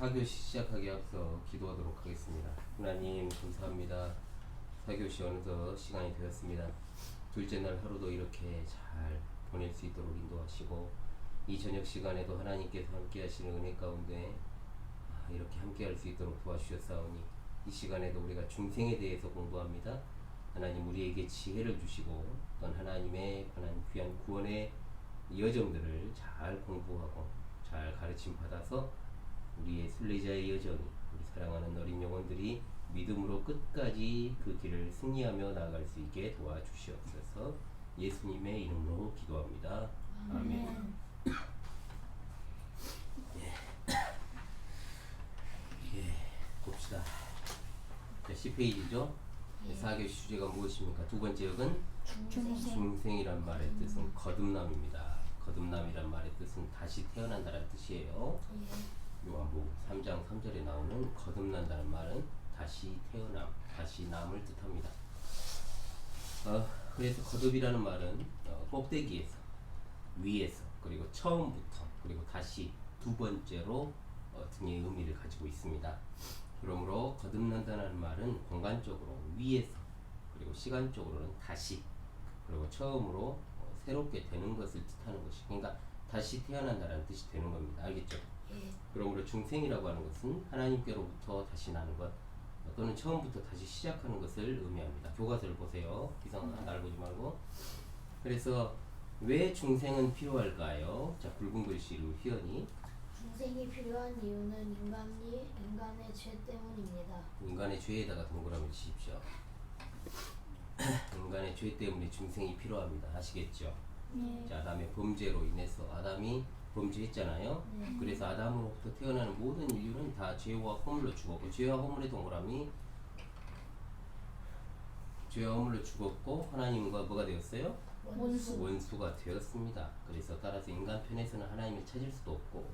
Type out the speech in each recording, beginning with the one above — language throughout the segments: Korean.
4교시 시작하기 앞서 기도하도록 하겠습니다. 하나님 감사합니다. 4교시 어느덧 시간이 되었습니다. 둘째 날 하루도 이렇게 잘 보낼 수 있도록 인도하시고 이 저녁 시간에도 하나님께서 함께 하시는 은혜 가운데 이렇게 함께 할 수 있도록 도와주셨사오니 이 시간에도 우리가 중생에 대해서 공부합니다. 하나님 우리에게 지혜를 주시고 또한 하나님의 관한 귀한 구원의 여정들을 잘 공부하고 잘 가르침 받아서 우리의 순례자의 여정이 우리 사랑하는 어린 영혼들이 믿음으로 끝까지 그 길을 승리하며 나아갈 수 있게 도와주시옵소서. 예수님의 이름으로 기도합니다. 아멘. 봅시다. 자, 10페이지죠. 4교시 주제가 무엇입니까? 두 번째 역은 중생이란 말의 뜻은 거듭남입니다. 거듭남이란 말의 뜻은 다시 태어난다는 뜻이에요. 요한복음 3장 3절에 나오는 거듭난다는 말은 다시 태어남, 다시 남을 뜻합니다. 그래서 거듭이라는 말은 꼭대기에서, 위에서, 그리고 처음부터, 그리고 다시 두 번째로 등의 의미를 가지고 있습니다. 그러므로 거듭난다는 말은 공간적으로 위에서, 그리고 시간적으로는 다시, 그리고 처음으로 새롭게 되는 것을 뜻하는 것이, 그러니까 다시 태어난다는 뜻이 되는 겁니다. 알겠죠? 그러므로 중생이라고 하는 것은 하나님께로부터 다시 나는 것 또는 처음부터 다시 시작하는 것을 의미합니다. 교과서를 보세요. 기성아, 날 보지 말고. 그래서 왜 중생은 필요할까요? 자, 굵은 글씨로 휘연이. 중생이 필요한 이유는 인간의 죄 때문입니다. 인간의 죄에다가 동그라미 치십시오. 인간의 죄 때문에 중생이 필요합니다. 아시겠죠? 자, 아담의 범죄로 인해서 아담이 범죄했잖아요. 그래서 아담으로부터 태어나는 모든 인류는 다 죄와 허물로 죽었고, 죄와 허물의 동그라미, 죄와 허물로 죽었고 하나님과 뭐가 되었어요? 원수가 되었습니다. 그래서 따라서 인간 편에서는 하나님을 찾을 수도 없고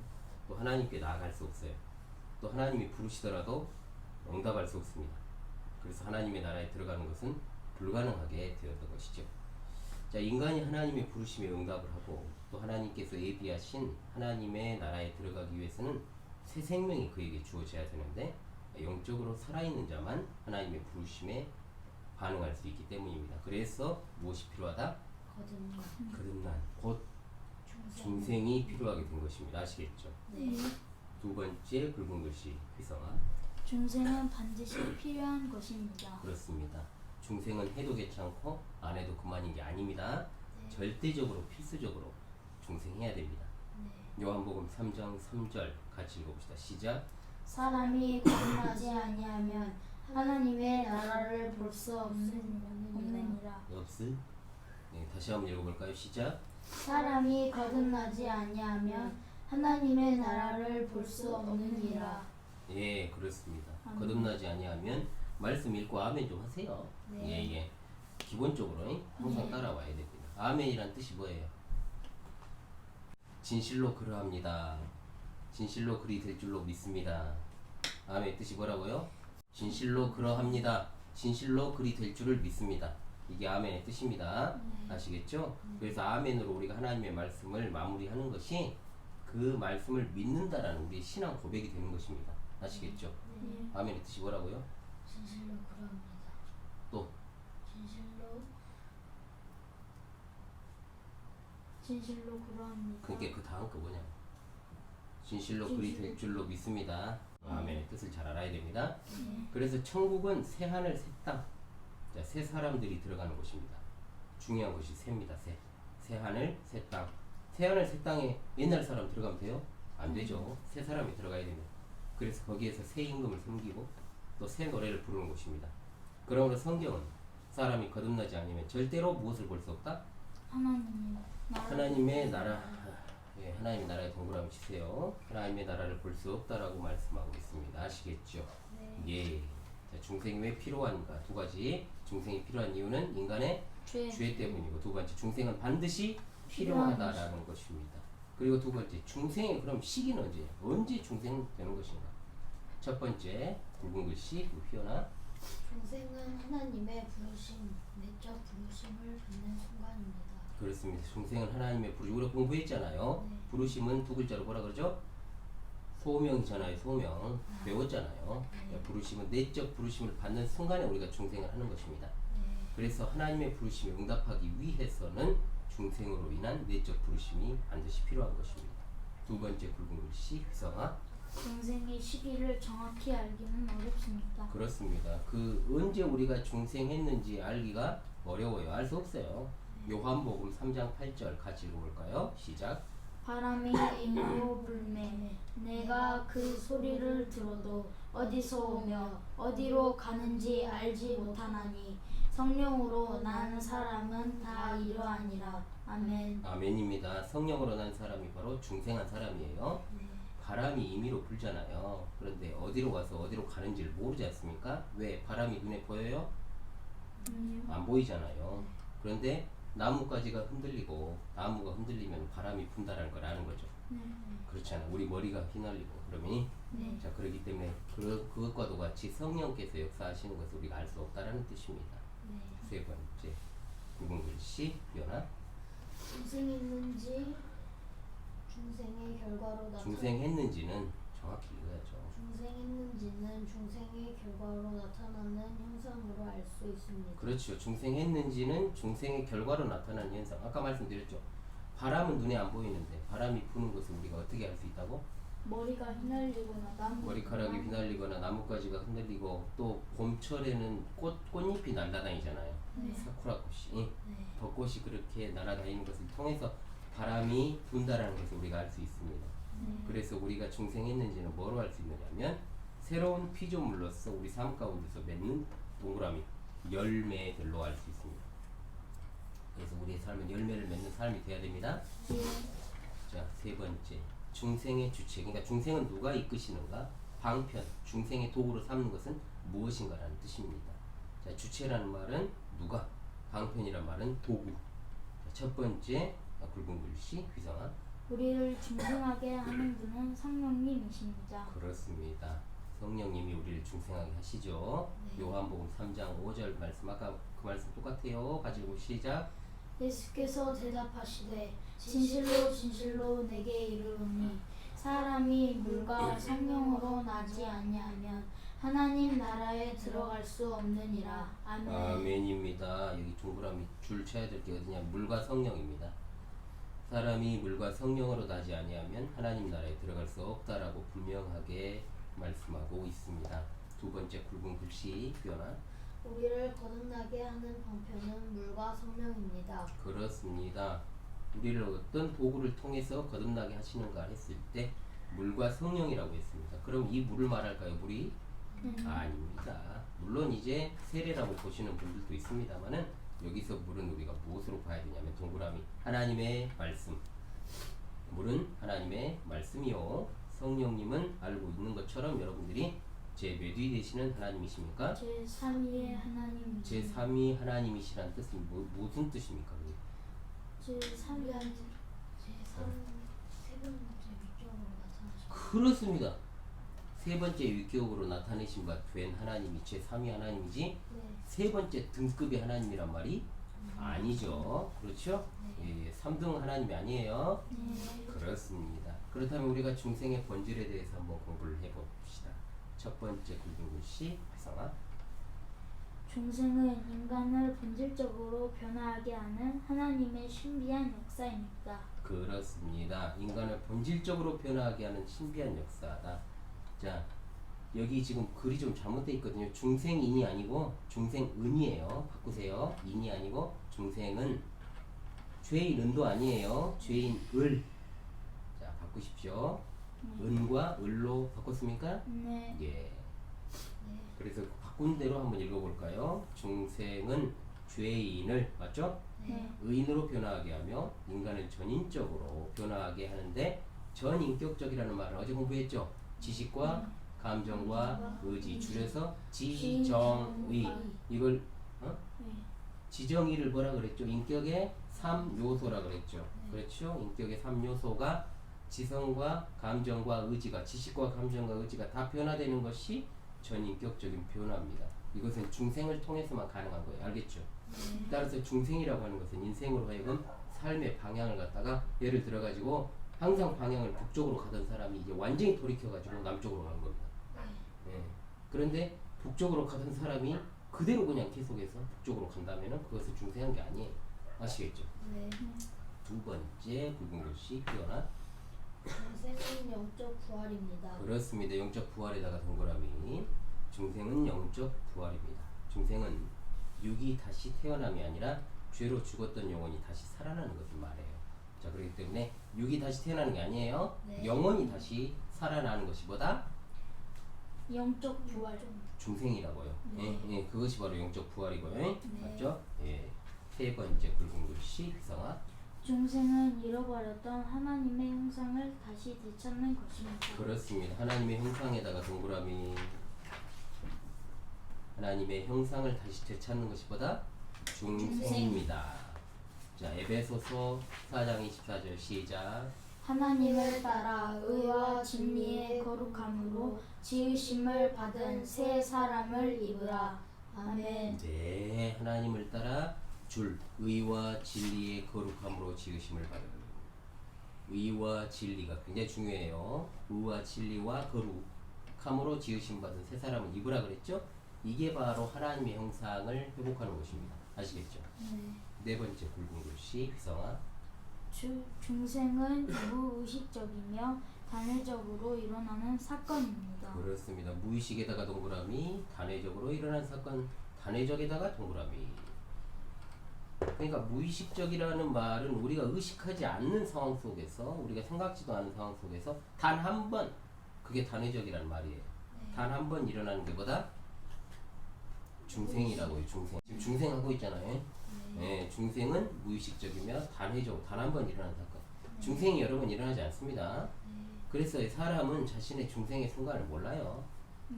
또 하나님께 나아갈 수 없어요. 또 하나님이 부르시더라도 응답할 수 없습니다. 그래서 하나님의 나라에 들어가는 것은 불가능하게 되었던 것이죠. 자, 인간이 하나님의 부르심에 응답을 하고 또 하나님께서 예비하신 하나님의 나라에 들어가기 위해서는 새 생명이 그에게 주어져야 되는데 영적으로 살아있는 자만 하나님의 부르심에 반응할 수 있기 때문입니다. 그래서 무엇이 필요하다? 거듭난 곧 중생이 필요하게 된 것입니다. 아시겠죠? 두 번째 굵은 글씨 휘성아. 중생은 반드시 필요한 것입니다. 그렇습니다. 중생은 해도 괜찮고 안 해도 그만인 게 아닙니다. 절대적으로 필수적으로 중생해야 됩니다. 요한복음 3장 3절 같이 읽어봅시다. 시작. 사람이 거듭나지 아니하면 하나님의 나라를 볼 수 없느니라. 네, 다시 한번 읽어볼까요? 시작. 사람이 거듭나지 아니하면 하나님의 나라를 볼 수 없느니라. 예, 그렇습니다. 아멘. 거듭나지 아니하면 말씀 읽고 아멘 좀 하세요. 예. 기본적으로 항상 따라와야 됩니다. 아멘이란 뜻이 뭐예요? 진실로 그러합니다. 진실로 그리 될 줄로 믿습니다. 아멘 뜻이 뭐라고요? 진실로 그러합니다. 진실로 그리 될 줄을 믿습니다. 이게 아멘의 뜻입니다. 아시겠죠? 그래서 아멘으로 우리가 하나님의 말씀을 마무리하는 것이 그 말씀을 믿는다라는 우리의 신앙 고백이 되는 것입니다. 아시겠죠? 아멘의 뜻이 뭐라고요? 진실로 그러합니다. 또 진실로 그러합니다. 그게 그 다음 거 뭐냐? 진실로 그리 될 줄로 믿습니다. 아멘의 뜻을 잘 알아야 됩니다. 그래서 천국은 새 하늘 새 땅, 자, 새 사람들이 들어가는 곳입니다. 중요한 것이 새입니다. 새 하늘 새 땅. 새 하늘 새 땅에 옛날 사람 들어가면 돼요? 안 되죠. 새 사람이 들어가야 됩니다. 그래서 거기에서 새 임금을 섬기고 또 새 노래를 부르는 곳입니다. 그러므로 성경은 사람이 거듭나지 않으면 절대로 무엇을 볼 수 없다? 하나님의 나라. 예, 하나님의 나라에 동그라미 치세요. 하나님의 나라를 볼 수 없다라고 말씀하고 있습니다. 아시겠죠? 예. 자, 중생이 왜 필요한가? 두 가지. 중생이 필요한 이유는 인간의 죄 때문이고, 두 번째 중생은 반드시 필요하다라는 것입니다. 그리고 두 번째 중생의 그럼 시기는 언제 중생 되는 것인가? 첫 번째 굵은 글씨 휘연아. 중생은 하나님의 부르심, 내적 부르심을 받는 순간입니다. 그렇습니다. 중생은 하나님의 부르심. 우리가 공부했잖아요. 부르심은 두 글자로 뭐라 그러죠? 소명이잖아요. 소명 배웠잖아요. 부르심은 내적 부르심을 받는 순간에 우리가 중생을 하는 것입니다. 그래서 하나님의 부르심에 응답하기 위해서는 중생으로 인한 내적 부르심이 반드시 필요한 것입니다. 두 번째 굵은 글씨 휘성아. 중생의 시기를 정확히 알기는 어렵습니다. 그렇습니다. 그 언제 우리가 중생했는지 알기가 어려워요. 알 수 없어요. 요한복음 3장 8절 같이 읽어볼까요? 시작. 바람이 임으로 불매 내가 그 소리를 들어도 어디서 오며 어디로 가는지 알지 못하나니 성령으로 난 사람은 다 이러하니라. 아멘. 아멘입니다. 성령으로 난 사람이 바로 중생한 사람이에요. 바람이 임의로 불잖아요. 그런데 어디로 가서 어디로 가는지를 모르지 않습니까? 왜? 바람이 눈에 보여요? 안 보이잖아요. 그런데 나뭇가지가 흔들리고 나무가 흔들리면 바람이 분다라는 걸 아는 거죠. 그렇잖아. 우리 머리가 휘날리고 그러면 자 그렇기 때문에 그것과도 같이 성령께서 역사하시는 것을 우리가 알 수 없다라는 뜻입니다. 세 번째 굵은 글씨 연아. 중생했는지 중생의 결과로 중생했는지는 정확히 읽어야죠. 중생했는지는 중생의 결과로 나타나는 현상으로 알 수 있습니다. 그렇죠. 중생했는지는 중생의 결과로 나타나는 현상. 아까 말씀드렸죠. 바람은 눈에 안 보이는데 바람이 부는 것을 우리가 어떻게 알 수 있다고? 머리가 휘날리거나 나무 머리카락이 휘날리거나 나뭇가지가 흔들리고 또 봄철에는 꽃잎이 날아다니잖아요. 사쿠라 꽃이 벚꽃이 그렇게 날아다니는 것을 통해서 바람이 분다라는 것을 우리가 알 수 있습니다. 그래서 우리가 중생했는지는 뭐로 알 수 있느냐면 새로운 피조물로서 우리 삶 가운데서 맺는 동그라미 열매들로 알 수 있습니다. 그래서 우리의 삶은 열매를 맺는 삶이 돼야 됩니다. 자, 세 번째 중생의 주체. 그러니까 중생은 누가 이끄시는가? 방편, 중생의 도구로 삼는 것은 무엇인가라는 뜻입니다. 자, 주체라는 말은 누가, 방편이란 말은 도구. 자, 첫 번째 굵은 글씨 휘성아. 우리를 중생하게 하는 분은 성령님이십니다. 그렇습니다. 성령님이 우리를 중생하게 하시죠. 요한복음 3장 5절 말씀 아까 그 말씀 똑같아요. 가지고 시작. 예수께서 대답하시되 진실로 진실로 내게 이르노니 사람이 물과 성령으로 나지 아니하면 하나님 나라에 들어갈 수 없느니라. 아멘. 아멘입니다. 여기 동그라미 줄 쳐야 될 게 어디냐? 물과 성령입니다. 사람이 물과 성령으로 나지 아니하면 하나님 나라에 들어갈 수 없다라고 분명하게 말씀하고 있습니다. 두 번째 굵은 글씨 변화. 우리를 거듭나게 하는 방편은 물과 성령입니다. 그렇습니다. 우리를 어떤 도구를 통해서 거듭나게 하시는가 했을 때 물과 성령이라고 했습니다. 그럼 이 물을 말할까요? 물이? 아닙니다. 물론 이제 세례라고 보시는 분들도 있습니다만은 여기서 물은 우리가 무엇으로 봐야 되냐면 동그라미 하나님의 말씀. 물은 하나님의 말씀이요. 성령님은 알고 있는 것처럼 여러분들이 제 몇 위 되시는 하나님이십니까? 제3위의 하나님. 제3위 하나님이시란 뜻은 무슨 뜻입니까? 제3위 세 번째 위쪽으로 나타나십니다. 그렇습니다. 세 번째 위격으로 나타내신 바 된 하나님이 제3위 하나님이지 세 번째 등급의 하나님이란 말이 아니죠. 그렇죠? 예, 3등 하나님이 아니에요. 그렇습니다. 그렇다면 우리가 중생의 본질에 대해서 한번 공부를 해봅시다. 첫 번째 굵은 글씨 휘성아. 중생은 인간을 본질적으로 변화하게 하는 하나님의 신비한 역사입니다. 그렇습니다. 인간을 본질적으로 변화하게 하는 신비한 역사다. 자, 여기 지금 글이 좀 잘못되어 있거든요. 중생인이 아니고 중생은이에요. 바꾸세요. 인이 아니고 중생은. 죄인은도 아니에요. 죄인을. 자, 바꾸십시오. 은과 을로 바꿨습니까? 네. 예. 그래서 바꾼 대로 한번 읽어볼까요? 중생은 죄인을, 맞죠? 네. 의인으로 변화하게 하며 인간을 전인적으로 변화하게 하는데, 전인격적이라는 말은 어제 공부했죠? 지식과 감정과 의지, 줄여서 지정의. 이걸 지정의를 뭐라 그랬죠? 인격의 3요소라 그랬죠. 그렇죠? 인격의 3요소가 지성과 감정과 의지가, 지식과 감정과 의지가 다 변화되는 것이 전인격적인 변화입니다. 이것은 중생을 통해서만 가능한 거예요. 알겠죠? 따라서 중생이라고 하는 것은 인생으로 하여금 삶의 방향을 갖다가 예를 들어 가지고 항상 방향을 북쪽으로 가던 사람이 이제 완전히 돌이켜가지고 남쪽으로 가는 겁니다. 예. 그런데 북쪽으로 가던 사람이 그대로 그냥 계속해서 북쪽으로 간다면은 그것을 중생한 게 아니에요. 아시겠죠? 네. 두 번째 굵은 글씨 피어나 중생은 영적 부활입니다. 그렇습니다. 영적 부활에다가 동그라미. 중생은 영적 부활입니다. 중생은 육이 다시 태어남이 아니라 죄로 죽었던 영혼이 다시 살아나는 것을 말해요. 자, 그렇기 때문에 육이 다시 태어나는 게 아니에요. 네. 영혼이 다시 살아나는 것이 뭐다? 영적 부활. 중생이라고요. 네. 예, 그것이 바로 영적 부활이고요. 네. 맞죠? 예. 세 번째 굵은 글씨 휘성아. 중생은 잃어버렸던 하나님의 형상을 다시 되찾는 것입니다. 그렇습니다. 하나님의 형상에다가 동그라미. 하나님의 형상을 다시 되찾는 것이 뭐다? 중생입니다. 자, 에베소서 4장 24절 시작. 하나님을 따라 의와 진리의 거룩함으로 지으심을 받은 새 사람을 입으라. 아멘. 네, 하나님을 따라 줄 의와 진리의 거룩함으로 지으심을 받은 의와 진리가 굉장히 중요해요. 의와 진리와 거룩함으로 지으심 받은 새 사람을 입으라 그랬죠? 이게 바로 하나님의 형상을 회복하는 것입니다. 아시겠죠? 네. 네 번째 굵은 글씨 휘성아. 중생은 무의식적이며 단회적으로 일어나는 사건입니다. 그렇습니다. 무의식에다가 동그라미, 단회적으로 일어난 사건, 단회적에다가 동그라미. 그러니까 무의식적이라는 말은 우리가 의식하지 않는 상황 속에서, 우리가 생각지도 않은 상황 속에서 단 한 번, 그게 단회적이라는 말이에요. 단 한 번 일어나는 게 뭐다? 중생이라고요. 중생. 지금 중생하고 있잖아요. 네, 중생은 무의식적이며 단회적, 단 한 번 일어난 사건. 중생이 여러 번 일어나지 않습니다. 그래서 사람은 자신의 중생의 순간을 몰라요.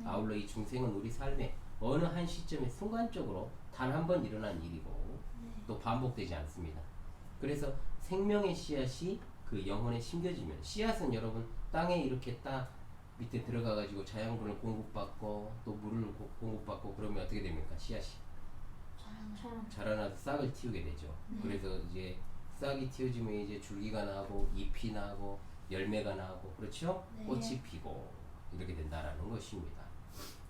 아울러 이 중생은 우리 삶의 어느 한 시점에 순간적으로 단 한 번 일어난 일이고 또 반복되지 않습니다. 그래서 생명의 씨앗이 그 영혼에 심겨지면, 씨앗은 여러분 땅에 이렇게 딱 밑에 들어가 가지고 자양분을 공급받고 또 물을 공급받고 그러면 어떻게 됩니까? 씨앗이 자라나서 싹을 틔우게 되죠. 그래서 이제 싹이 틔워지면 이제 줄기가 나고 잎이 나고 열매가 나고, 그렇죠? 네. 꽃이 피고 이렇게 된다라는 것입니다.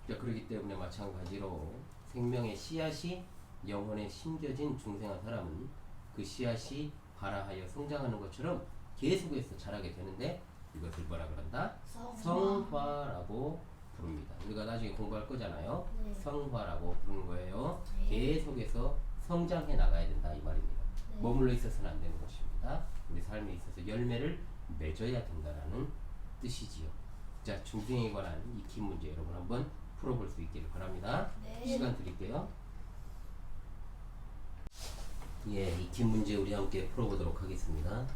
자, 그렇기 때문에 마찬가지로 생명의 씨앗이 영혼에 심겨진 중생한 사람은 그 씨앗이 발아하여 성장하는 것처럼 계속해서 자라게 되는데 이것을 뭐라 그런다? 성화라고 부릅니다. 우리가 나중에 공부할 거잖아요. 네. 성화라고 부르는 거예요. 네. 계속해서 성장해 나가야 된다 이 말입니다. 네. 머물러 있어서는 안 되는 것입니다. 우리 삶에 있어서 열매를 맺어야 된다라는 뜻이지요. 자, 중생에 관한 익히 문제 여러분 한번 풀어볼 수 있기를 바랍니다. 네. 시간 드릴게요. 예, 익히 문제 우리 함께 풀어보도록 하겠습니다.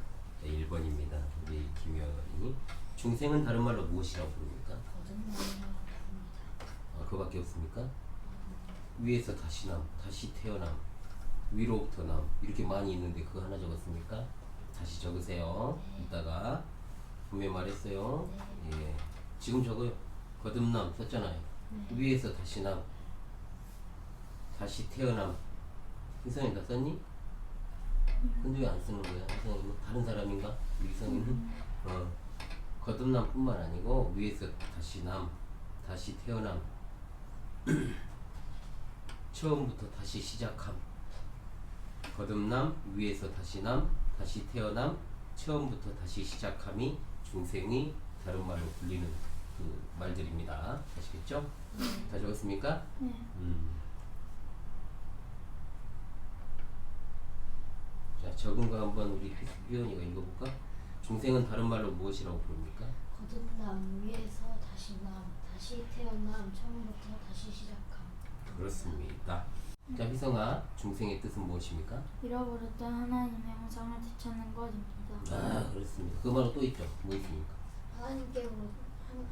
네, 1번입니다. 우리 김여원이 중생은 다른 말로 무엇이라고 부릅니까? 거듭남이라고 부릅니다. 아, 그거밖에 없습니까? 위에서 다시 남, 다시 태어남, 위로부터 남, 이렇게 많이 있는데 그거 하나 적었습니까? 다시 적으세요. 네. 이따가 분명히 말했어요. 네. 예, 지금 적어요. 거듭남 썼잖아요. 네. 위에서 다시 남, 다시 태어남. 희성이 다 썼니? 근데 왜 안 쓰는 거야? 희성이는 다른 사람인가? 우리 희성이는 거듭남뿐만 아니고 위에서 다시 남, 다시 태어남, 처음부터 다시 시작함. 거듭남, 위에서 다시 남, 다시 태어남, 처음부터 다시 시작함이 중생이 다른 말로 불리는 그 말들입니다. 아시겠죠? 다 적었습니까? 네. 자, 적은 거 한번 우리 휘원이가 읽어볼까? 중생은 다른 말로 무엇이라고 부릅니까? 거듭남, 위에서 다시 남, 다시 태어남, 처음부터 다시 시작함. 그렇습니다. 자, 희성아, 중생의 뜻은 무엇입니까? 잃어버렸던 하나님의 형상을 되찾는 것입니다. 아, 그렇습니다. 그 말로 또 있죠. 뭐 있습니까?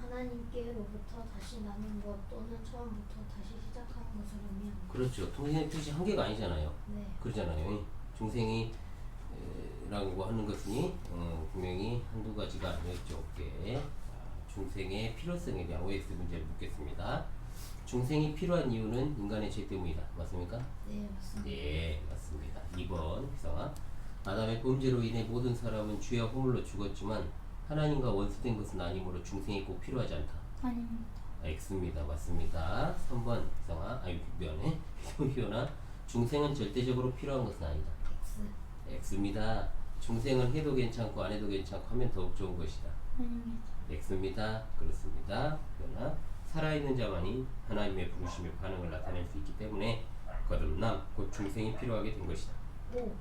하나님께로부터 다시 나는 것 또는 처음부터 다시 시작하는 것을 의미합니다. 그렇죠. 통신의 뜻이 한 개가 아니잖아요. 네. 그러잖아요. 중생이 라고 하는 것은 분명히 한두 가지가 아니었죠. 중생의 필요성에 대한 OX 문제를 묻겠습니다. 중생이 필요한 이유는 인간의 죄 때문이다. 맞습니까? 네, 맞습니다. 네, 맞습니다. 2번 희성아. 아담의 범죄로 인해 모든 사람은 죄와 허물로 죽었지만 하나님과 원수된 것은 아니므로 중생이 꼭 필요하지 않다. 아닙니다. X입니다. 맞습니다. 3번 이상아 미안해. 효나 중생은 절대적으로 필요한 것은 아니다. X. X입니다. 중생은 해도 괜찮고 안 해도 괜찮고 하면 더욱 좋은 것이다. 아닙니다. X입니다. 그렇습니다. 그러나 살아있는 자만이 하나님의 부르심의 반응을 나타낼 수 있기 때문에 거듭남 곧 중생이 필요하게 된 것이다. O.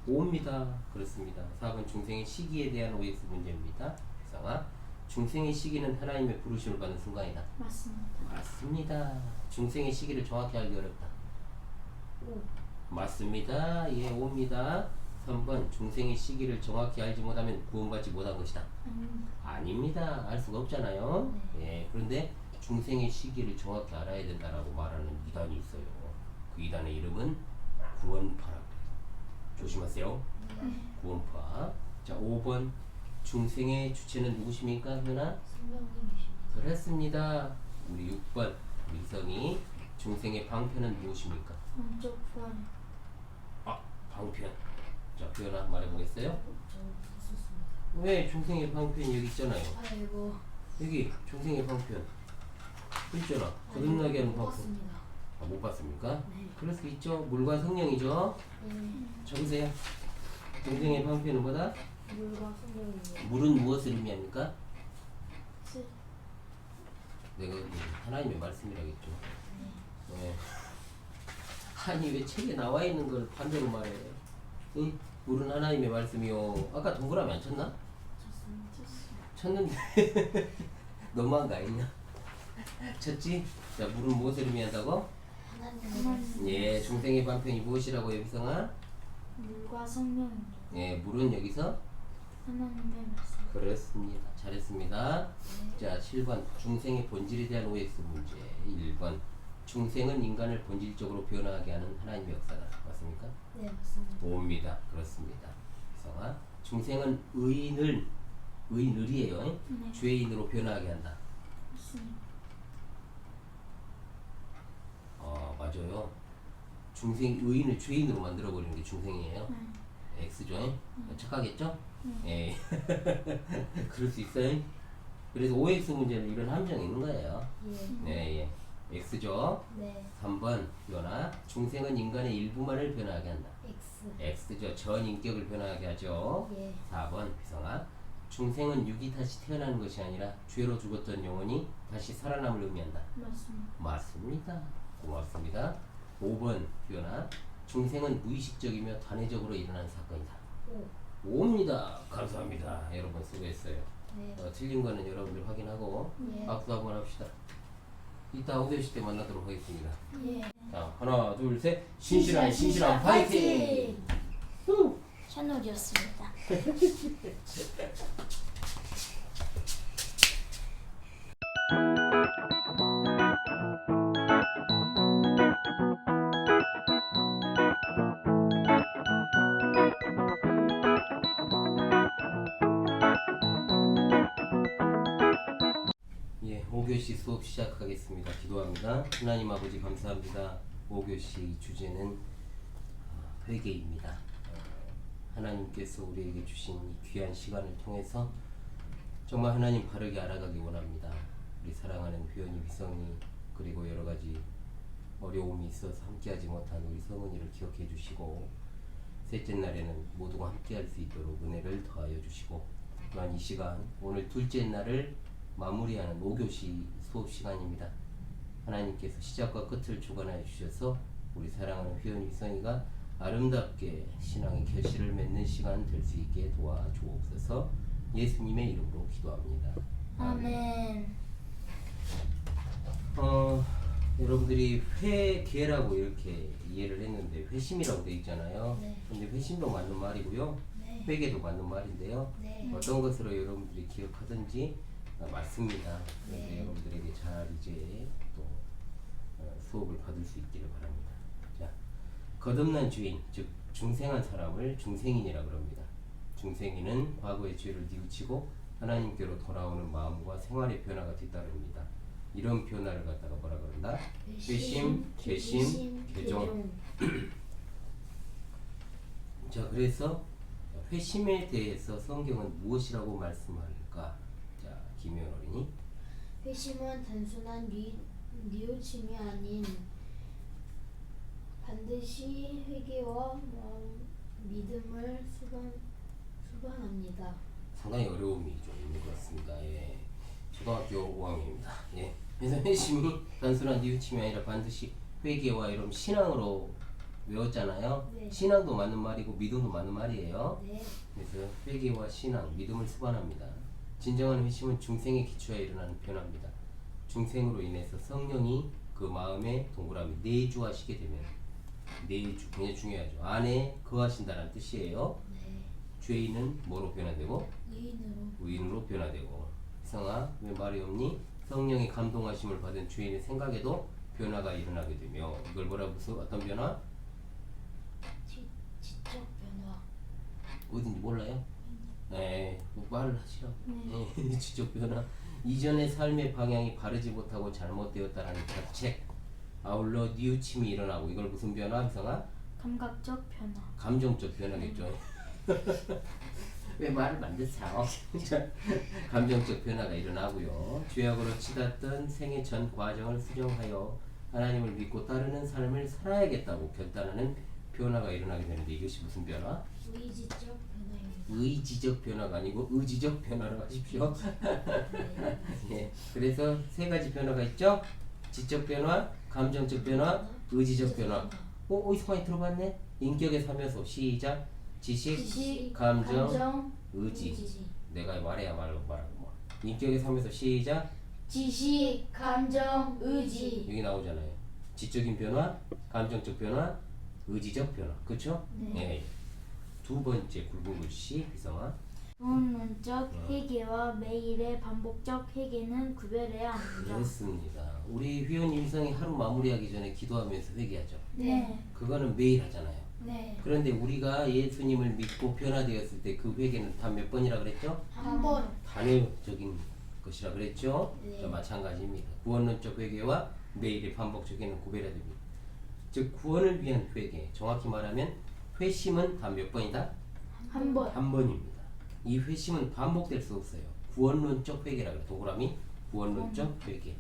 5입니다. 그렇습니다. 4번 중생의 시기에 대한 OX 문제입니다. 이상아 중생의 시기는 하나님의 부르심을 받는 순간이다. 맞습니다. 맞습니다. 중생의 시기를 정확히 알기 어렵다. O. 맞습니다. 예, 5입니다. 3번 중생의 시기를 정확히 알지 못하면 구원받지 못한 것이다. 아닙니다. 아닙니다. 알 수가 없잖아요. 예, 그런데 중생의 시기를 정확히 알아야 된다라고 말하는 이단이 있어요. 그 이단의 이름은 구원파라고 해요. 조심하세요. 구원파. 자, 5번 중생의 주체는 누구십니까? 현아? 성령님이십니다. 그렇습니다. 우리 6번 우리 이성이 중생의 방편은 무엇입니까? 먼저 부활. 아, 방편. 자, 표현아 말해보겠어요? 저 썼습니다. 왜 중생의 방편이 여기 있잖아요. 아이고. 여기 중생의 방편 있잖아. 거듭나게 하는 못 방편. 봤습니다. 아, 못 봤습니까? 네. 그럴 수 있죠. 물과 성령이죠. 적으세요. 중생의 방편은 뭐다? 물과 성령이요. 물은 무엇을 의미합니까? 스. 내가 하나님의 말씀이라겠죠. 네. 아니 왜 책에 나와 있는 걸 반대로 말해? 응? 물은 하나님의 말씀이요. 아까 동그라미 안 쳤나? 쳤는데 너무한 거 아니냐? 쳤지? 자, 물은 무엇을 의미한다고? 하나님. 예, 중생의 방편이 무엇이라고 여기서가? 물과 성령입니다. 예, 물은 여기서 하나님의 말씀. 그렇습니다. 잘했습니다. 자, 7번 중생의 본질에 대한 OX 문제. 1번 중생은 인간을 본질적으로 변화하게 하는 하나님의 역사다. 맞습니까? 네, 맞습니다. 5입니다. 그렇습니다. 이성아 중생은 의인을이에요. 네. 죄인으로 변화하게 한다. 맞습니다. 맞아요. 중생 의인을 죄인으로 만들어 버리는 게 중생이에요. 네. X죠. 착하겠죠? 네. 예. 그럴 수 있어요. 그래서 OX 문제는 이런 함정이 있는 거예요. 예. 네, 예. X죠. 네. 3번 변화. 중생은 인간의 일부만을 변화하게 한다. X. X죠. 전 인격을 변화하게 하죠. 예. 4번 비성아. 중생은 육이 다시 태어나는 것이 아니라 죄로 죽었던 영혼이 다시 살아남을 의미한다. 맞습니다. 맞습니다. 고맙습니다. 5번 변화. 중생은 무의식적이며 단회적으로 일어나는 사건이다. O. 5입니다. 감사합니다. 여러분 수고했어요. 네. 틀린 거는 여러분들 확인하고 예. 박수 한번 합시다. 이따 5교시 때 만나도록 하겠습니다. 예. 자, 하나, 둘, 셋. 신실한 파이팅! 후! 샤넬이었습니다. 예, 5교시 수업 시작하겠습니다. 기도합니다. 하나님 아버지 감사합니다. 5교시 주제는 회개입니다. 하나님께서 우리에게 주신 이 귀한 시간을 통해서 정말 하나님 바르게 알아가기 원합니다. 우리 사랑하는 회원이 위성이 그리고 여러 가지 어려움이 있어서 함께하지 못한 우리 성은이를 기억해 주시고 셋째 날에는 모두가 함께할 수 있도록 은혜를 더하여 주시고 또한 이 시간 오늘 둘째 날을 마무리하는 5교시 수업 시간입니다. 하나님께서 시작과 끝을 주관하여 주셔서 우리 사랑하는 회원 위성이가 아름답게 신앙의 결실을 맺는 시간 될 수 있게 도와주옵소서. 예수님의 이름으로 기도합니다. 아멘. 여러분들이 회개라고 이렇게 이해를 했는데 회심이라고 되어 있잖아요. 네. 근데 회심도 맞는 말이고요. 네. 회개도 맞는 말인데요. 네. 어떤 것으로 여러분들이 기억하든지 맞습니다. 그래서 네. 여러분들에게 잘 이제 또 수업을 받을 수 있기를 바랍니다. 자, 거듭난 죄인, 즉 중생한 사람을 중생인이라고 합니다. 중생인은 과거의 죄를 뉘우치고 하나님께로 돌아오는 마음과 생활의 변화가 뒤따릅니다. 이런 변화를 갖다가 뭐라 그런다? 회심, 개심, 개종. 자, 그래서 회심에 대해서 성경은 무엇이라고 말씀할까? 자, 김혜원 어린이. 회심은 단순한 뉘우침이 아닌 반드시 회개와 믿음을 수반합니다. 상당히 어려움이 좀 있는 것 같습니다. 예. 초등학교 5학년입니다. 예. 그래서 회심이 단순한 뉘우침이 아니라 반드시 회개와 이런 신앙으로 외웠잖아요. 네. 신앙도 맞는 말이고 믿음도 맞는 말이에요. 네. 그래서 회개와 신앙, 믿음을 수반합니다. 진정한 회심은 중생의 기초에 일어나는 변화입니다. 중생으로 인해서 성령이 그 마음에 동그라미 내주하시게 되면 내주 굉장히 중요하죠. 안에 거하신다는 뜻이에요. 네. 죄인은 뭐로 변화되고 의인으로. 의인으로 변화되고. 성아 왜 말이 없니? 성령의 감동하심을 받은 죄인의 생각에도 변화가 일어나게 되며 이걸 뭐라 무슨 어떤 변화? 지적 변화. 어딘지 몰라요? 네, 말을 하시라고. 네. 네, 지적 변화. 이전의 삶의 방향이 바르지 못하고 잘못되었다는 자책. 아울러 뉘우침이 일어나고 이걸 무슨 변화? 희성아? 감각적 변화. 감정적 변화겠죠. 왜 말을 만드세요? 감정적 변화가 일어나고요. 죄악으로 치닫던 생애 전 과정을 수정하여 하나님을 믿고 따르는 삶을 살아야겠다고 결단하는 변화가 일어나게 되는데 이것이 무슨 변화? 의지적 변화입니다. 의지적 변화가 아니고 의지적 변화로 하십시오. 네. 예, 그래서 세 가지 변화가 있죠. 지적 변화, 감정적 변화, 의지적 변화. 어디서 많이 들어봤네? 인격의 3요소 시작. 지식, 감정, 의지. 내가 말해야 말하고 뭐. 인격의 3요소 시작. 지식, 감정, 의지. 여기 나오잖아요. 지적인 변화, 감정적 변화, 의지적 변화. 그렇죠? 네. 예. 두 번째 굵은 글씨 비성아. 본론적 회개와 매일의 반복적 회개는 구별해야 합니다. 그렇습니다. 우리 회원 일상이 하루 마무리하기 전에 기도하면서 회개하죠. 네. 그거는 매일 하잖아요. 네. 그런데 우리가 예수님을 믿고 변화되었을 때 그 회개는 단 몇 번이라 그랬죠? 한 번. 단회적인 것이라 그랬죠? 네. 자, 마찬가지입니다. 구원론적 회개와 매일의 반복적 회개는 구별해야 됩니다. 즉 구원을 위한 회개, 정확히 말하면 회심은 단 몇 번이다? 한 번. 한 번입니다. 이 회심은 반복될 수 없어요. 구원론적 회개라 그래. 동그라미 구원론적 회개.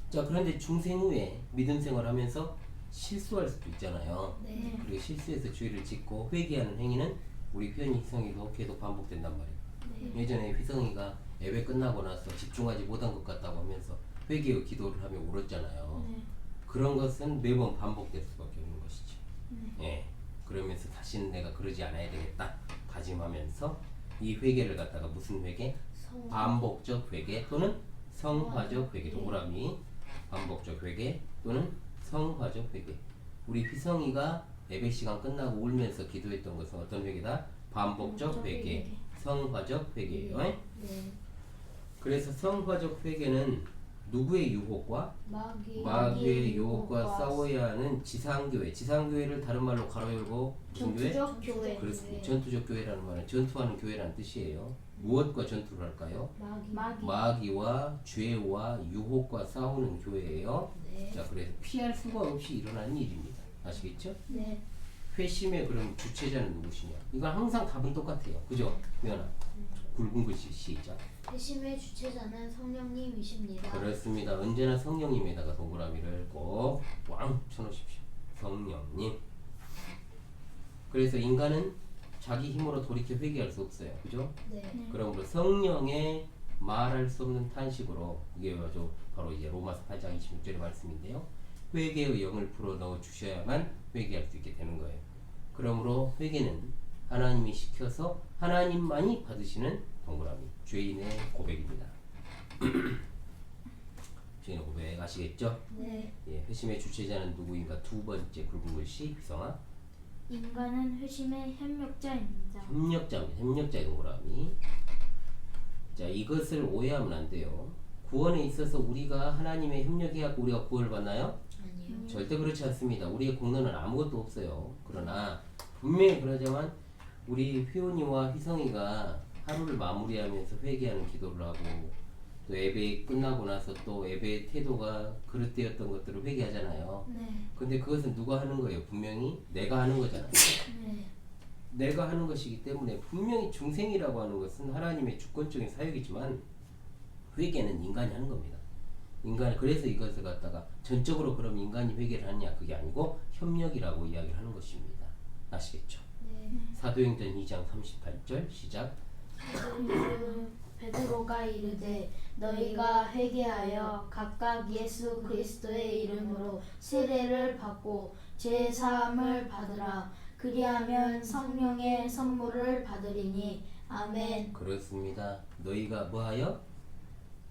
자, 그런데 중생 후에 믿음 생활하면서 실수할 수도 있잖아요. 네. 그리고 실수해서 죄를 짓고 회개하는 행위는 우리 회원 희성이도 계속 반복된단 말이에요. 네. 예전에 휘성이가 예배 끝나고 나서 집중하지 못한 것 같다고 하면서 회개의 기도를 하며 울었잖아요. 네. 그런 것은 매번 반복될 수밖에 없는 것이죠. 네. 예. 그러면서 다시는 내가 그러지 않아야 되겠다 다짐하면서 이 회개를 갖다가 무슨 회개? 성. 반복적 회개 또는 성화적 회개. 동그라미 반복적 회개 또는 성화적 회개. 우리 휘성이가 예배 시간 끝나고 울면서 기도했던 것은 어떤 회개다? 반복적 회개, 성화적 회개예요. 네. 그래서 성화적 회개는 누구의 유혹과 마귀의 유혹과 싸워야 하는 지상교회. 지상교회를 다른 말로 가로 열고 무슨 교회? 전투적 교회. 그렇습니다. 전투적 교회라는 말은 전투하는 교회라는 뜻이에요. 무엇과 전투를 할까요? 마귀. 마귀와 죄와 유혹과 싸우는 교회예요. 네. 자, 그래서 피할 수가 없이 일어나는 일입니다. 아시겠죠? 네. 회심의 그럼 주체자는 누구시냐? 이건 항상 답은 똑같아요. 그죠? 미연아. 굵은 글씨 시작. 회심의 주체자는 성령님이십니다. 그렇습니다. 언제나 성령님에다가 동그라미를 꼭 꽝 쳐놓으십시오. 성령님. 그래서 인간은 자기 힘으로 돌이켜 회개할 수 없어요. 그죠? 네. 그러므로 성령의 말할 수 없는 탄식으로 이게 바로 이제 로마서 8장 26절의 말씀인데요. 회개의 영을 불어 넣어 주셔야만 회개할 수 있게 되는 거예요. 그러므로 회개는 하나님이 시켜서 하나님만이 받으시는 동그라미 죄인의 고백입니다. 죄인의 고백 아시겠죠? 네. 예, 회심의 주체자는 누구인가? 두 번째 굵은 글씨 비성아. 인간은 회심의 협력자입니다. 협력자입니다. 협력자의 동그라미. 자, 이것을 오해하면 안 돼요. 구원에 있어서 우리가 하나님의 협력해갖고 우리가 구원을 받나요? 아니요. 절대 그렇지 않습니다. 우리의 공로는 아무것도 없어요. 그러나 분명히 그러지만 우리 휘온이와 휘성이가 하루를 마무리하면서 회개하는 기도를 하고 또 예배 끝나고 나서 또 예배의 태도가 그릇되었던 것들을 회개하잖아요. 네. 근데 그것은 누가 하는 거예요? 분명히 내가 하는 거잖아요. 내가 하는 것이기 때문에 분명히 중생이라고 하는 것은 하나님의 주권적인 사역이지만 회개는 인간이 하는 겁니다. 인간 그래서 이것을 갖다가 전적으로 그럼 인간이 회개를 하느냐 그게 아니고 협력이라고 이야기를 하는 것입니다. 아시겠죠? 네. 사도행전 2장 38절 시작. 베드로가 이르되 너희가 회개하여 각각 예수 그리스도의 이름으로 세례를 받고 죄 사함을 받으라. 그리하면 성령의 선물을 받으리니 아멘. 그렇습니다. 너희가 뭐하여?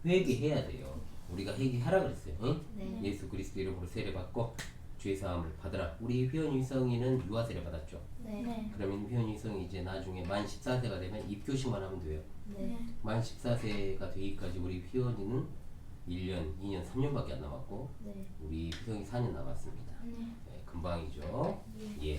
회개해야 돼요. 우리가 회개하라 그랬어요. 응? 네. 예수 그리스도 이름으로 세례 받고 죄 사함을 받으라. 우리 회원 유성이는 유아 세례 받았죠. 네. 그러면 회원 유성이 이제 나중에 만 14세가 되면 입교식만 하면 돼요. 네. 만 14세가 되기까지 우리 회원이는 1년, 2년, 3년밖에 안 남았고 네. 우리 유성이 4년 남았습니다. 네, 금방이죠. 예.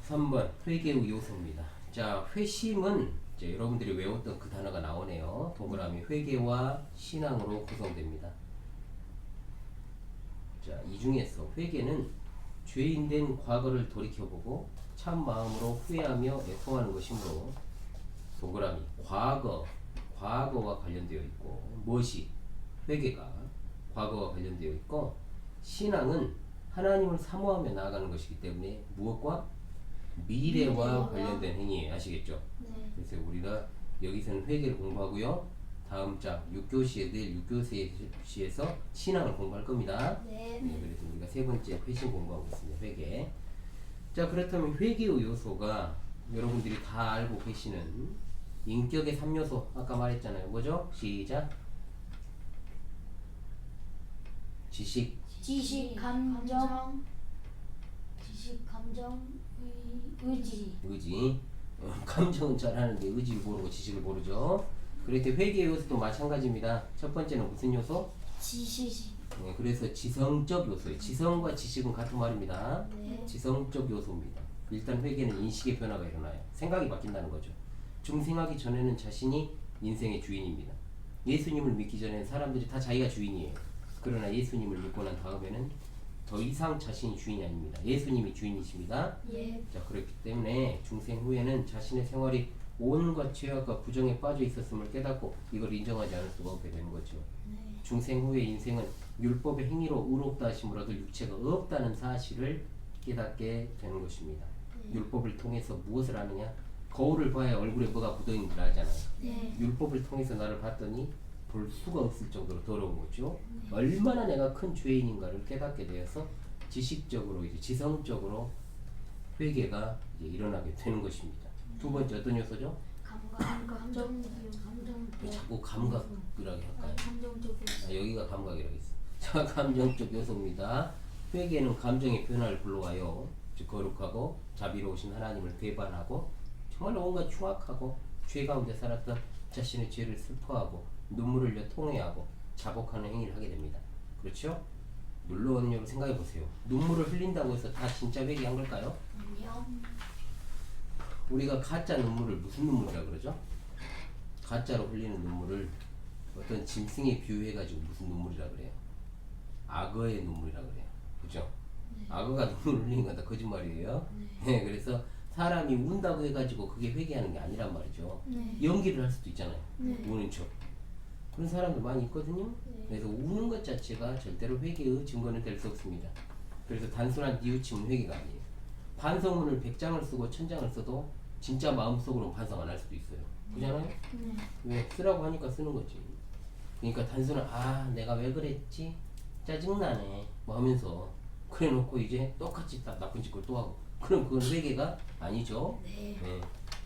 3번 회개 후 요소입니다. 자, 회심은 이제 여러분들이 외웠던 그 단어가 나오네요. 동그라미 회개와 신앙으로 구성됩니다. 자, 이 중에서 회개는 죄인된 과거를 돌이켜보고 참 마음으로 후회하며 애통하는 것이므로 동그라미 과거와 관련되어 있고 무엇이 회개가 과거와 관련되어 있고 신앙은 하나님을 사모하며 나아가는 것이기 때문에 무엇과 미래와 관련된 행위예요. 아시겠죠? 네. 그래서 우리가 여기서는 회개를 공부하고요. 다음 장 6교시에 내일 6교시에서 신앙을 공부할 겁니다. 네. 그래서 우리가 세 번째 회심 공부하고 있습니다. 회개. 자, 그렇다면 회개의 요소가 여러분들이 다 알고 계시는 인격의 3요소 아까 말했잖아요. 뭐죠? 시작. 지식, 감정, 지식, 감정, 의지. 의지. 감정은 잘 하는데 의지를 모르고 지식을 모르죠. 그렇게 회개의 요소도 마찬가지입니다. 첫 번째는 무슨 요소? 지식. 그래서 지성적 요소예요. 지성과 지식은 같은 말입니다. 네. 지성적 요소입니다. 일단 회개는 인식의 변화가 일어나요. 생각이 바뀐다는 거죠. 중생하기 전에는 자신이 인생의 주인입니다. 예수님을 믿기 전에는 사람들이 다 자기가 주인이에요. 그러나 예수님을 믿고 난 다음에는 더 이상 자신이 주인이 아닙니다. 예수님이 주인이십니다. 예. 자, 그렇기 때문에 중생 후에는 자신의 생활이 온갖 죄악과 부정에 빠져 있었음을 깨닫고 이걸 인정하지 않을 수가 없게 되는 거죠. 네. 중생 후의 인생은 율법의 행위로 의롭다 하심으로도 육체가 없다는 사실을 깨닫게 되는 것입니다. 율법을 통해서 무엇을 하느냐? 거울을 봐야 얼굴에 뭐가 묻어있는 줄 알잖아요. 네. 율법을 통해서 나를 봤더니 볼 수가 없을 정도로 더러운 거죠. 얼마나 내가 큰 죄인인가를 깨닫게 되어서 지식적으로 이제 지성적으로 회개가 이제 일어나게 되는 것입니다. 두 번째 어떤 요소죠? 감정. 왜 자꾸 감각이라고 할까요? 감정적 여기가 감각이라고 있어. 자, 감정적 요소입니다. 회개는 감정의 변화를 불러와요. 즉 거룩하고 자비로우신 하나님을 배반하고 정말 온갖 추악하고 죄 가운데 살았던 자신의 죄를 슬퍼하고 눈물을 흘려 통회하고 자복하는 행위를 하게 됩니다. 그렇죠? 물론 여러분 생각해 보세요. 눈물을 흘린다고 해서 다 진짜 회개한 걸까요? 아니요. 우리가 가짜 눈물을 무슨 눈물이라고 그러죠? 가짜로 흘리는 눈물을 어떤 짐승에 비유해가지고 무슨 눈물이라 그래요? 악어의 눈물이라 그래요. 그죠? 악어가 눈물을 흘리는 건 다 거짓말이에요. 네, 그래서 사람이 운다고 해가지고 그게 회개하는 게 아니란 말이죠. 네. 연기를 할 수도 있잖아요. 네. 우는 척. 그런 사람들 많이 있거든요. 그래서 우는 것 자체가 절대로 회개의 증거는 될 수 없습니다. 그래서 단순한 뉘우침은 회개가 아니에요. 반성문을 100장을 쓰고 1000장을 써도 진짜 마음속으로 반성 안 할 수도 있어요. 그잖아요? 네. 왜? 쓰라고 하니까 쓰는 거지. 그러니까 단순한 내가 왜 그랬지? 짜증나네 뭐 하면서 그래 놓고 이제 똑같이 나쁜 짓을 또 하고 그럼 그건 회개가 아니죠. 네. 네.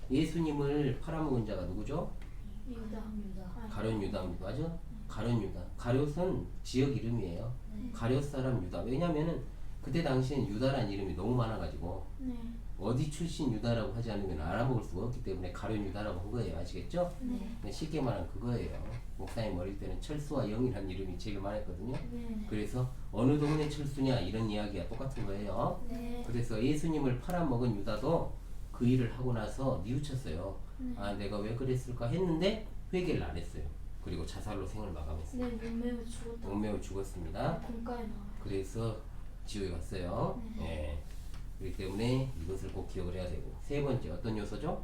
예수님을 팔아먹은 자가 누구죠? 유다. 가룟 유다입니다. 맞아? 가룟 유다. 가룟은 지역 이름이에요. 가룟 사람 유다. 왜냐면은 그때 당시엔 유다라는 이름이 너무 많아가지고 네. 어디 출신 유다라고 하지 않으면 알아먹을 수가 없기 때문에 가룟 유다라고 한 거예요. 아시겠죠? 네. 쉽게 말하면 그거예요. 목사님 어릴 때는 철수와 영이라는 이름이 제일 많았거든요. 네. 그래서 어느 동네 철수냐 이런 이야기가 똑같은 거예요. 네. 그래서 예수님을 팔아먹은 유다도 그 일을 하고 나서 뉘우쳤어요. 아 내가 왜 그랬을까 했는데 회개를 안 했어요. 그리고 자살로 생을 마감했어요. 네, 몸매우 죽었다. 목매우 죽었습니다. 공가에 나와. 그래서 지옥에 갔어요. 예. 그렇기 때문에 이것을 꼭 기억을 해야 되고, 세 번째 어떤 요소죠?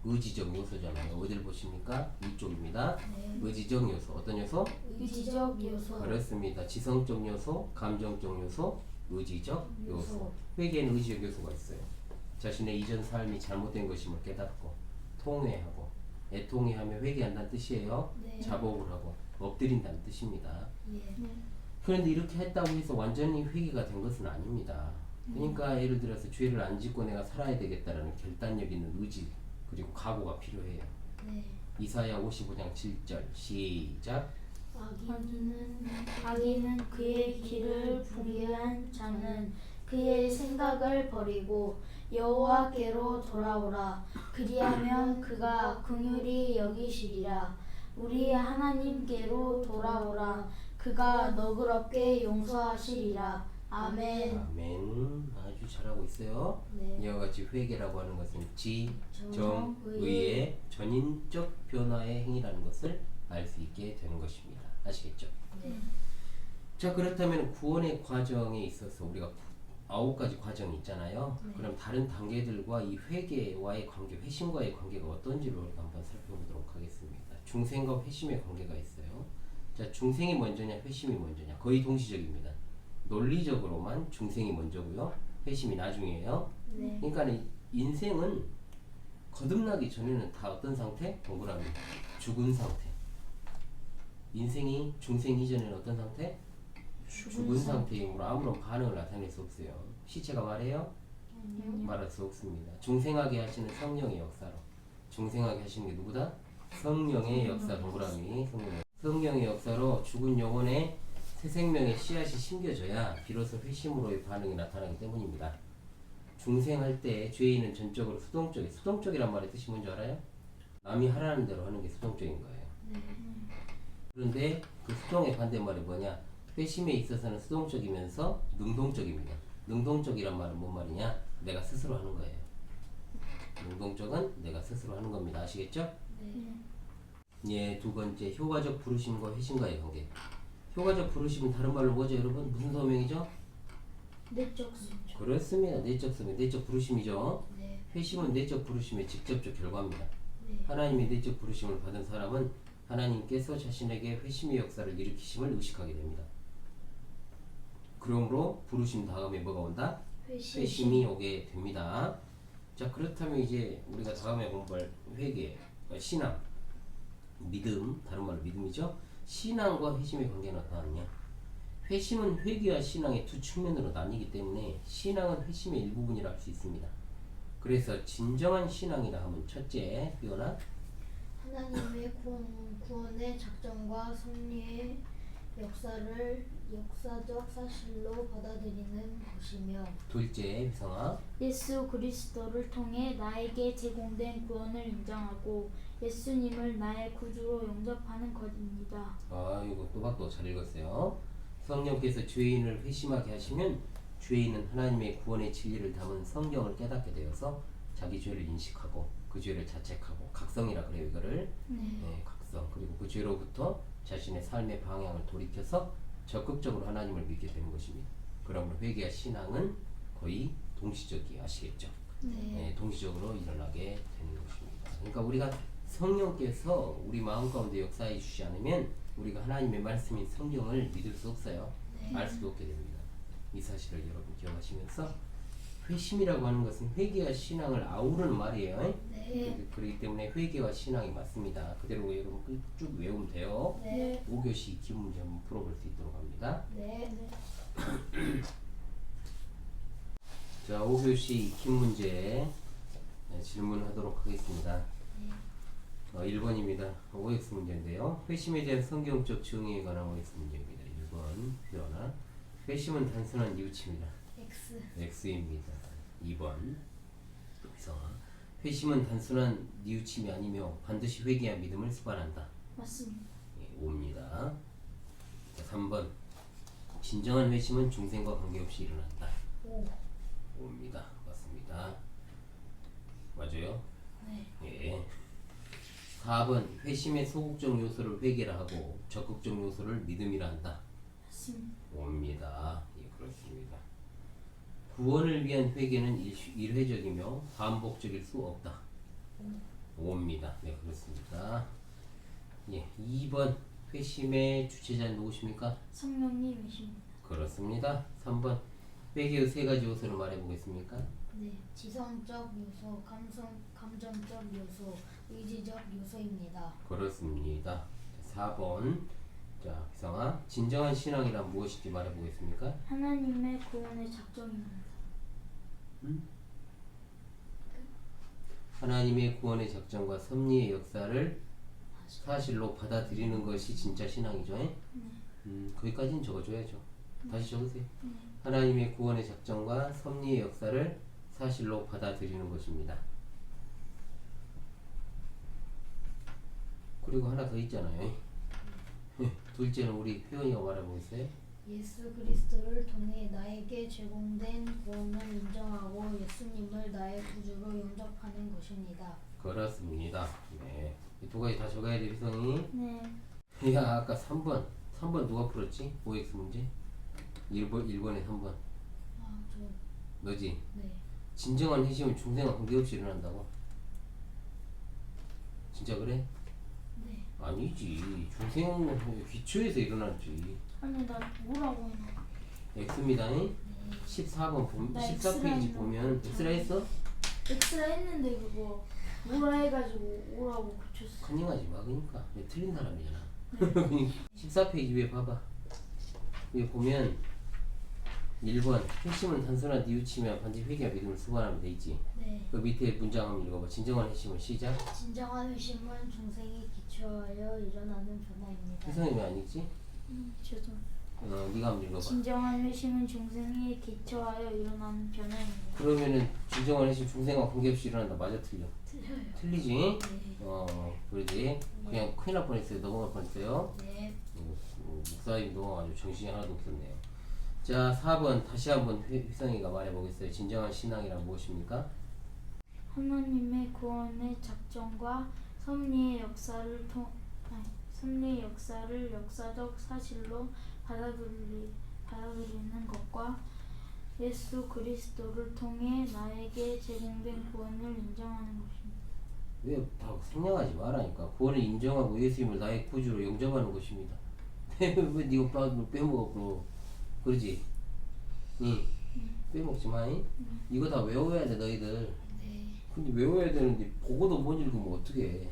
의지적 요소잖아요. 어디를 보십니까? 이쪽입니다. 네. 의지적 요소. 어떤 요소? 의지적 요소. 그렇습니다. 지성적 요소, 감정적 요소, 의지적 요소. 회개에는 의지적 요소가 있어요. 자신의 이전 삶이 잘못된 것임을 깨닫고 통회하고, 애통해하며 회개한다는 뜻이에요. 네. 자복을 하고 엎드린다는 뜻입니다. 예. 네. 그런데 이렇게 했다고 해서 완전히 회개가 된 것은 아닙니다. 그러니까 예를 들어서 죄를 안 짓고 내가 살아야 되겠다라는 결단력 있는 의지, 그리고 각오가 필요해요. 네. 이사야 55장 7절 시작. 악인은 그의 길을 불의한 자는 그의 생각을 버리고 여호와께로 돌아오라. 그리하면 그가 긍휼히 여기시리라. 우리 하나님께로 돌아오라. 그가 너그럽게 용서하시리라. 아멘. 아멘. 아주 잘하고 있어요. 네. 이와 같이 회개라고 하는 것은 정, 지정의의 전인적 변화의 행위라는 것을 알 수 있게 되는 것입니다. 아시겠죠? 네. 자, 그렇다면 구원의 과정에 있어서 우리가 9가지 과정이 있잖아요. 네. 그럼 다른 단계들과 이 회개와의 관계, 회심과의 관계가 어떤지를 우리가 한번 살펴보도록 하겠습니다. 중생과 회심의 관계가 있어요. 자, 중생이 먼저냐 회심이 먼저냐, 거의 동시적입니다. 논리적으로만 중생이 먼저고요, 회심이 나중이에요. 네. 그러니까 인생은 거듭나기 전에는 다 어떤 상태? 동그라미 죽은 상태. 인생이 중생 이전에는 어떤 상태? 죽은 상태이므로 아무런 반응을 나타낼 수 없어요. 시체가 말해요? 말할 수 없습니다. 중생하게 하시는 성령의 역사로. 중생하게 하시는 게 누구다? 성령의 역사. 동그라미 성령의 역사로 죽은 영혼에 새 생명의 씨앗이 심겨져야 비로소 회심으로의 반응이 나타나기 때문입니다. 중생할 때 죄인은 전적으로 수동적이에요. 수동적이란 말의 뜻이 뭔지 알아요? 남이 하라는 대로 하는 게 수동적인 거예요. 네. 그런데 그 수동의 반대말이 뭐냐? 회심에 있어서는 수동적이면서 능동적입니다. 능동적이란 말은 뭔 말이냐? 내가 스스로 하는 거예요. 능동적은 내가 스스로 하는 겁니다. 아시겠죠? 네. 예, 두 번째, 효과적 부르심과 회심과의 관계. 효과적 부르심은 다른 말로 뭐죠, 여러분? 무슨 소명이죠? 내적 수치. 그렇습니다. 내적 소명, 내적 부르심이죠. 네. 회심은 내적 부르심의 직접적 결과입니다. 네. 하나님의 내적 부르심을 받은 사람은 하나님께서 자신에게 회심의 역사를 일으키심을 의식하게 됩니다. 그러므로 부르심 다음에 뭐가 온다? 회심이 오게 됩니다. 자, 그렇다면 이제 우리가 다음에 공부할 회개, 신앙, 믿음, 다른 말로 믿음이죠. 신앙과 회심의 관계는 어떠하냐? 회심은 회개와 신앙의 두 측면으로 나뉘기 때문에 신앙은 회심의 일부분이라 할 수 있습니다. 그래서 진정한 신앙이라 하면 첫째, 표현아, 하나님의 구원의 작정과 섭리의 역사를 역사적 사실로 받아들이는 것이며, 둘째, 휘성아, 예수 그리스도를 통해 나에게 제공된 구원을 인정하고 예수님을 나의 구주로 영접하는 것입니다. 아, 이거 또박또 잘 읽었어요. 성령께서 죄인을 회심하게 하시면 죄인은 하나님의 구원의 진리를 담은 성경을 깨닫게 되어서 자기 죄를 인식하고 그 죄를 자책하고, 각성이라 그래요 이거를. 네, 각성. 그리고 그 죄로부터 자신의 삶의 방향을 돌이켜서 적극적으로 하나님을 믿게 되는 것입니다. 그러므로 회개와 신앙은 거의 동시적이에요. 아시겠죠? 네, 동시적으로 일어나게 되는 것입니다. 그러니까 우리가 성령께서 우리 마음 가운데 역사해 주시지 않으면 우리가 하나님의 말씀인 성경을 믿을 수 없어요. 알 수도 없게 됩니다. 이 사실을 여러분 기억하시면서, 회심이라고 하는 것은 회개와 신앙을 아우르는 말이에요. 네. 그렇기 때문에 회개와 신앙이 맞습니다. 그대로 여러분 쭉 외우면 돼요. 네. 5교시 기본 문제 한번 풀어볼 수 있도록 합니다. 네. 자, 5교시 익힌 문제 질문하도록 하겠습니다. 1번입니다. OX 문제인데요. 회심에 대한 성경적 증의에 관한 OX 문제입니다. 1번 표현아, 회심은 단순한 뉘우침이다. X. X입니다. 2번 성아, 회심은 단순한 뉘우침이 아니며 반드시 회개한 믿음을 수반한다. 맞습니다. 예, 5입니다. 자, 3번 진정한 회심은 중생과 관계없이 일어난다. 5입니다. 맞습니다. 맞아요? 네. 예. 4번 회심의 소극적 요소를 회개라 하고 적극적 요소를 믿음이라 한다. 맞습니다. 5입니다. 예, 그렇습니다. 구원을 위한 회개는 일회적이며 반복적일 수 없다. 5입니다. 네, 그렇습니다. 예, 2번 회심의 주체자는 누구십니까? 성령님이십니다. 그렇습니다. 3번 회개의 세 가지 요소를 말해 보겠습니까? 네, 지성적 요소, 감정적 요소, 의지적 요소입니다. 그렇습니다. 4번 자, 기성아, 진정한 신앙이란 무엇인지 말해 보겠습니까? 하나님의 구원의 작정입니다. 하나님의 구원의 작정과 섭리의 역사를 사실로 받아들이는 것이 진짜 신앙이죠. 거기까지는 적어줘야죠. 다시 적으세요. 하나님의 구원의 작정과 섭리의 역사를 사실로 받아들이는 것입니다. 그리고 하나 더 있잖아요. 둘째는 우리 회원이가 말해보겠어요. 예수 그리스도를 통해 나에게 제공된 구원을 인정하고 예수님을 나의 구주로 영접하는 것입니다. 그렇습니다. 네. 이 두 가지 다 적어야 돼, 희성이. 네. 야, 아까 3번 누가 풀었지? OX 문제? 1번에 3번. 아, 저 너지? 네. 진정한 회심은 중생과 관계없이 일어난다고? 진짜 그래? 네. 아니지. 중생 기초에서 일어났지. 아니 나 뭐라고 해놔? X입니다. 14번 나 14페이지 X라 보면 X라 했어? 엑스라 했는데 그거 뭐라 해가지고 오라고 고쳤어. 컨닝하지 마. 그러니까 틀린 사람이잖아. 14페이지 위에 봐봐. 위에 보면 1번 핵심은 단순한 뉘우치며 반드시 회개와 믿음을 수반하면 돼 있지. 네. 그 밑에 문장 한번 읽어봐. 진정한 핵심은 시작. 진정한 회심은 중생이 기초하여 일어나는 변화입니다. 희성이 왜 안 읽지? 죄송. 네가 한번 읽어봐. 진정한 회심은 중생에 기초하여 일어나는 변화입니다. 그러면은 진정한 핵심 중생과 관계없이 일어난다. 맞아 틀려? 틀려요. 틀리지? 네. 그러지. 그냥 큰일 날 뻔했어요. 넘어갈 뻔했어요. 네. 목사님도 아주 정신이 하나도 없었네요. 자, 4번 다시 한번 휘성이가 말해보겠어요. 진정한 신앙이란 무엇입니까? 하나님의 구원의 작정과 섭리의 역사를 역사적 사실로 받아들이는 것과 예수 그리스도를 통해 나에게 제공된 구원을 인정하는 것입니다. 왜 다 생략하지 말라니까. 구원을 인정하고 예수님을 나의 구주로 영접하는 것입니다. 왜 네가 빼먹었고 그러지? 응. 빼먹지 마. 이거 다 외워야 돼 너희들. 네. 근데 외워야 되는데 보고도 못 읽으면 어떡해.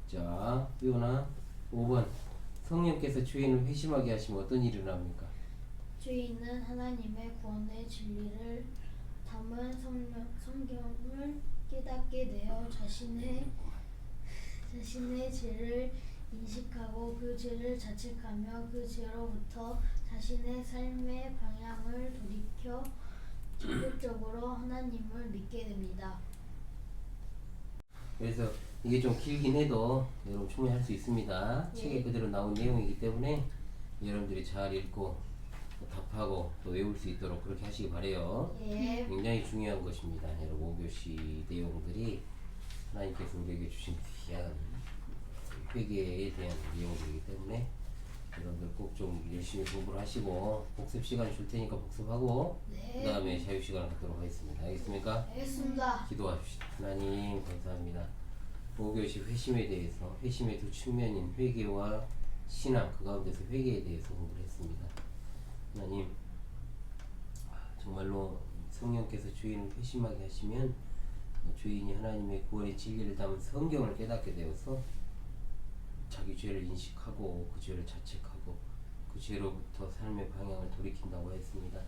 자, 위원아 5번 성령께서 주인을 회심하게 하시면 어떤 일이 일어납니까? 주인은 하나님의 구원의 진리를 담은 성경을 깨닫게 되어 자신의 죄를 인식하고 그 죄를 자책하며 그 죄로부터 자신의 삶의 방향을 돌이켜 적극적으로 하나님을 믿게 됩니다. 그래서 이게 좀 길긴 해도 여러분 충분히 할 수 있습니다. 네. 책에 그대로 나온 내용이기 때문에 여러분들이 잘 읽고 답하고 또 외울 수 있도록 그렇게 하시기 바래요. 예. 굉장히 중요한 것입니다. 여러분 5교시 내용들이 하나님께서 우리에게 주신 귀한 회개에 대한 내용들이기 때문에 여러분들 꼭 좀 열심히 공부를 하시고 복습 시간 줄 테니까 복습하고 네. 그 다음에 자유 시간 갖도록 하겠습니다. 알겠습니까? 알겠습니다. 기도하십시다. 하나님 감사합니다. 5교시 회심에 대해서 회심의 두 측면인 회개와 신앙 그 가운데서 회개에 대해서 공부를 했습니다. 하나님 정말로 성령께서 주인을 회심하게 하시면 주인이 하나님의 구원의 진리를 담은 성경을 깨닫게 되어서 자기 죄를 인식하고 그 죄를 자책하고 그 죄로부터 삶의 방향을 돌이킨다고 했습니다.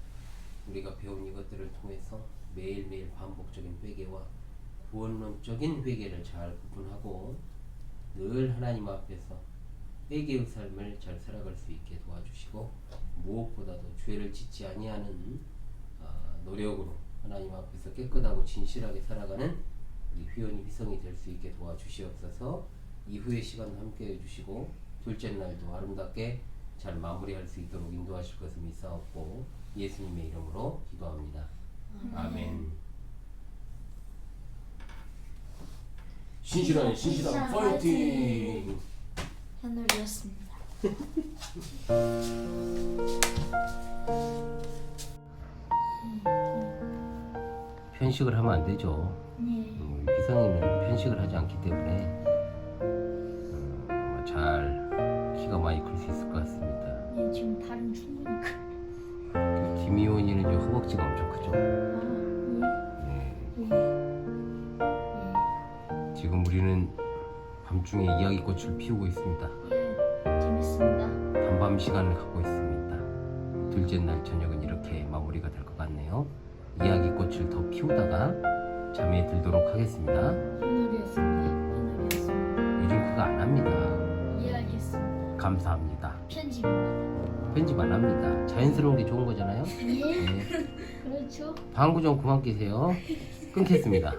우리가 배운 이것들을 통해서 매일매일 반복적인 회개와 구원론적인 회개를 잘 구분하고 늘 하나님 앞에서 회개의 삶을 잘 살아갈 수 있게 도와주시고 무엇보다도 죄를 짓지 아니하는 노력으로 하나님 앞에서 깨끗하고 진실하게 살아가는 우리 휘원이 휘성이 될 수 있게 도와주시옵소서. 이후의 시간도 함께 해주시고 둘째 날도 아름답게 잘 마무리할 수 있도록 인도하실 것을 믿사옵고 예수님의 이름으로 기도합니다. 아멘. 신실한 파이팅! 현울이었습니다. 편식을 하면 안 되죠. 네. 희성이는 편식을 하지 않기 때문에 잘 키가 많이 클 수 있을 것 같습니다. 네, 지금 다리는 충분히 크. 김이온이는 이제 허벅지가 엄청 크죠. 아, 네. 예. 예. 지금 우리는 밤중에 이야기꽃을 피우고 있습니다. 예. 재밌습니다. 단밤 시간을 갖고 있습니다. 둘째 날 저녁은 이렇게 마무리가 될 것 같네요. 이야기꽃을 더 피우다가 잠에 들도록 하겠습니다. 오늘이었습니다. 오늘이었습니다. 요즘 그거 안 합니다. 이해하겠습니다. 감사합니다. 편집입니다. 편집 안 합니다. 자연스러운 게 좋은 거잖아요. 예. 네. 그렇죠. 방구 좀 그만 끼세요. 끊겠습니다.